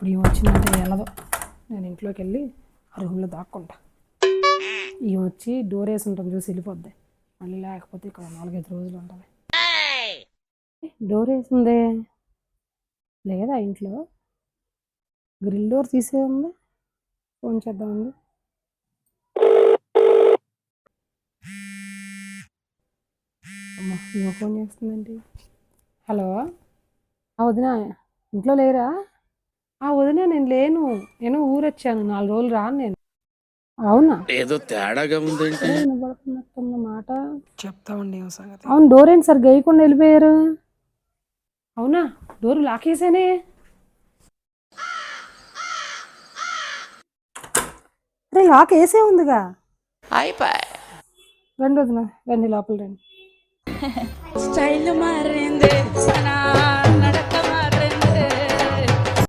ఇప్పుడు ఏం వచ్చిందంటే వెళ్ళదు. నేను ఇంట్లోకి వెళ్ళి ఆ రూమ్లో దాక్కుంటా. ఇవి వచ్చి డోర్ వేసి ఉంటుంది చూసి వెళ్ళిపోద్ది. మళ్ళీ లేకపోతే ఇక్కడ 4-5 రోజులు ఉంటుంది. డోర్ వేసిందే లేదా ఇంట్లో? గ్రిల్ డోర్ తీసే ఉంది. ఫోన్ చేద్దామండి. అమ్మా ఏమో ఫోన్ చేస్తుందండి. హలో వదిన, ఇంట్లో లేరా? వదిన నేను లేను, నేను ఊరొచ్చాను, 4 రోజులు రాను నేను. అవునా? ఏదో తేడాగా ఉందేంటి? వినబడుతున్నట్టున్న మాట. చెప్తామండి ఏం సంగతి. అవును, డోర్ ఏంటి సార్ గేయకుండా వెళ్ళిపోయారు? అవునా, డోర్ లాకేసానే. అరే లాక్ వేసే ఉందిగా. అయిపోయి రండి వదిన, రండి లోపల రండి. స్టైల్ మారింది మన